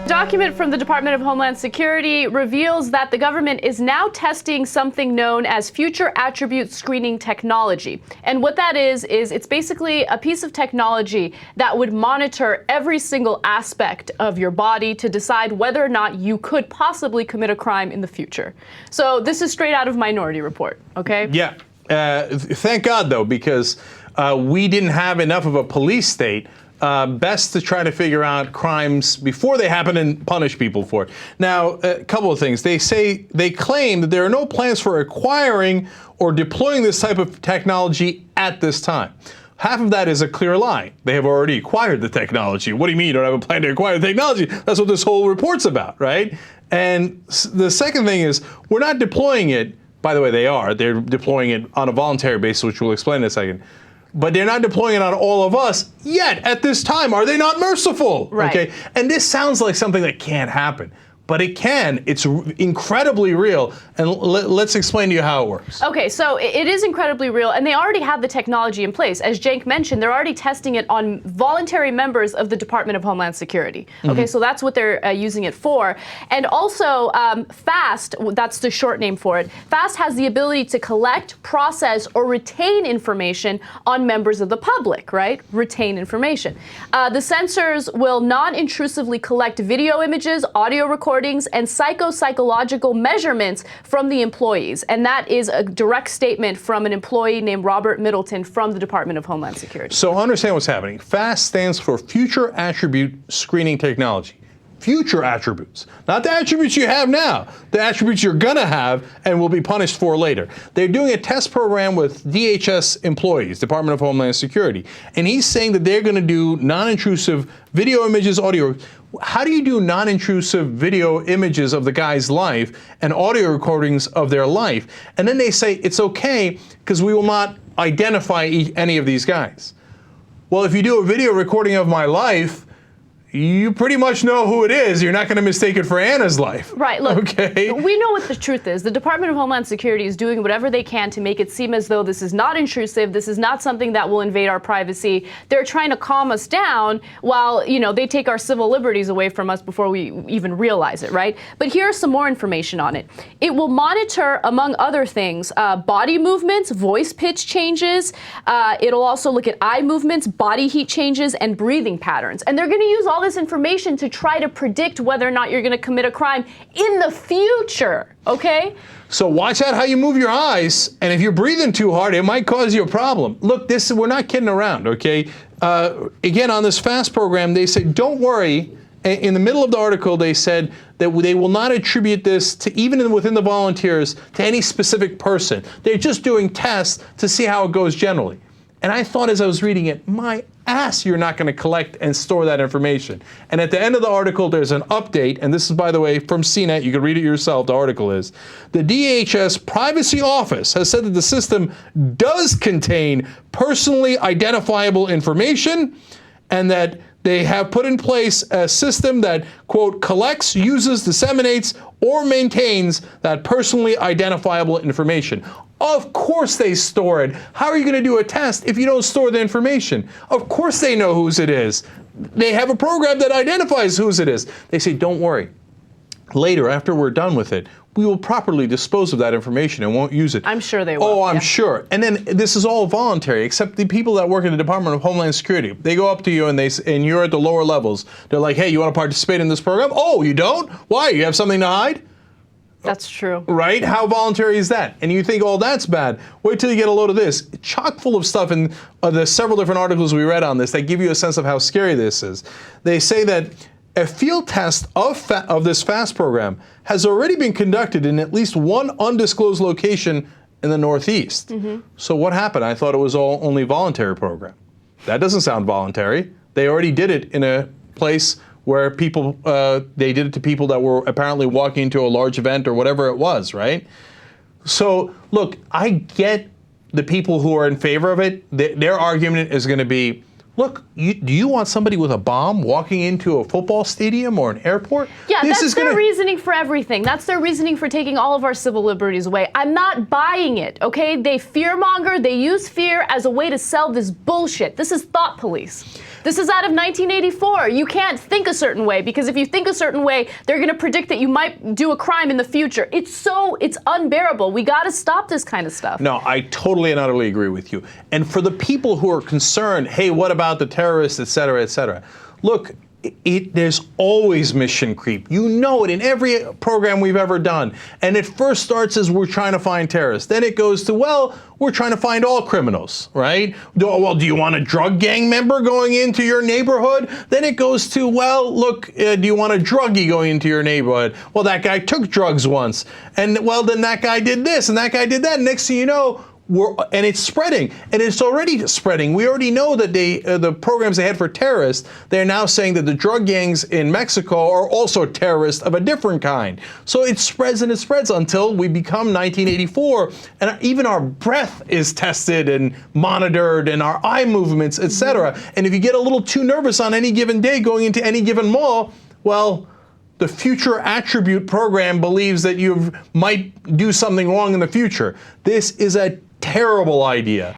document from the Department of Homeland Security reveals that the government is now testing something known as future attribute screening technology. And what that is it's basically a piece of technology that would monitor every single aspect of your body to decide whether or not you could possibly commit a crime in the future. So this is straight out of Minority Report, okay? Yeah. Thank God, though, because we didn't have enough of a police state. Best to try to figure out crimes before they happen and punish people for it. Now, a couple of things. They claim that there are no plans for acquiring or deploying this type of technology at this time. Half of that is a clear lie. They have already acquired the technology. What do you mean you don't have a plan to acquire the technology? That's what this whole report's about, right? And the second thing is, we're not deploying it. By the way, they are. They're deploying it on a voluntary basis, which we'll explain in a second. But they're not deploying it on all of us yet at this time. Are they not merciful? Right. Okay. And this sounds like something that can't happen. But it can. It's incredibly real. And let's explain to you how it works. Okay, so it is incredibly real, and they already have the technology in place. As Cenk mentioned, they're already testing it on voluntary members of the Department of Homeland Security. Okay, so that's what they're using it for. And also, FAST, that's the short name for it, FAST has the ability to collect, process, or retain information on members of the public, right? Retain information. The sensors will non-intrusively collect video images, audio recordings, and psychological measurements from the employees. And that is a direct statement from an employee named Robert Middleton from the Department of Homeland Security. So understand what's happening. FAST stands for Future Attribute Screening Technology. Future attributes, not the attributes you have now, the attributes you're gonna have and will be punished for later. They're doing a test program with DHS employees, Department of Homeland Security, and he's saying that they're gonna do non-intrusive video images, audio. How do you do non-intrusive video images of the guy's life and audio recordings of their life? And then they say it's okay because we will not identify any of these guys. Well, if you do a video recording of my life, you pretty much know who it is. You're not going to mistake it for Anna's life. Right, look, okay. We know what the truth is. The Department of Homeland Security is doing whatever they can to make it seem as though this is not intrusive, this is not something that will invade our privacy. They're trying to calm us down while, you know, they take our civil liberties away from us before we even realize it, right? But here's some more information on it. It will monitor, among other things, body movements, voice pitch changes. It'll also look at eye movements, body heat changes, and breathing patterns. And they're going to use all this information to try to predict whether or not you're going to commit a crime in the future, okay? So watch out how you move your eyes, and if you're breathing too hard, it might cause you a problem. Look, we're not kidding around, okay? Again, on this FAST program, they say, don't worry. In the middle of the article, they said that they will not attribute this to, even within the volunteers, to any specific person. They're just doing tests to see how it goes generally. And I thought as I was reading it, my ass, you're not going to collect and store that information. And at the end of the article, there's an update, and this is, by the way, from CNET. You can read it yourself. The article is, the DHS Privacy Office has said that the system does contain personally identifiable information, and that they have put in place a system that, quote, collects, uses, disseminates, or maintains that personally identifiable information. Of course they store it. How are you going to do a test if you don't store the information? Of course they know whose it is. They have a program that identifies whose it is. They say, don't worry. Later, after we're done with it, we will properly dispose of that information and won't use it. I'm sure they will. Oh, I'm sure. And then this is all voluntary, except the people that work in the Department of Homeland Security. They go up to you and you're at the lower levels. They're like, hey, you want to participate in this program? Oh, you don't? Why? You have something to hide? That's true. Right? How voluntary is that? And you think, oh, that's bad. Wait till you get a load of this. Chock full of stuff in the several different articles we read on this that give you a sense of how scary this is. They say that a field test of this FAST program has already been conducted in at least one undisclosed location in the Northeast. So what happened? I thought it was only voluntary program. That doesn't sound voluntary. They already did it in a place where people, they did it to people that were apparently walking into a large event or whatever it was, right? So, look, I get the people who are in favor of it. Their argument is going to be, look, do you want somebody with a bomb walking into a football stadium or an airport? Yeah, that's their reasoning for everything. That's their reasoning for taking all of our civil liberties away. I'm not buying it, okay? They fearmonger, they use fear as a way to sell this bullshit. This is thought police. This is out of 1984. You can't think a certain way, because if you think a certain way, they're going to predict that you might do a crime in the future. It's unbearable. We got to stop this kind of stuff. No, I totally and utterly agree with you. And for the people who are concerned, hey, what about the terrorists, et cetera, look, there's always mission creep. You know it in every program we've ever done. And it first starts as we're trying to find terrorists. Then it goes to, well, we're trying to find all criminals, right? Well, do you want a drug gang member going into your neighborhood? Then it goes to, well, look, do you want a druggie going into your neighborhood? Well, that guy took drugs once. And, well, then that guy did this and that guy did that. Next thing you know, and it's spreading, and it's already spreading. We already know that the programs they had for terrorists, they're now saying that the drug gangs in Mexico are also terrorists of a different kind. So it spreads and it spreads until we become 1984, and even our breath is tested and monitored, and our eye movements, etc. And if you get a little too nervous on any given day going into any given mall, well, the future attribute program believes that you might do something wrong in the future. This is a terrible idea.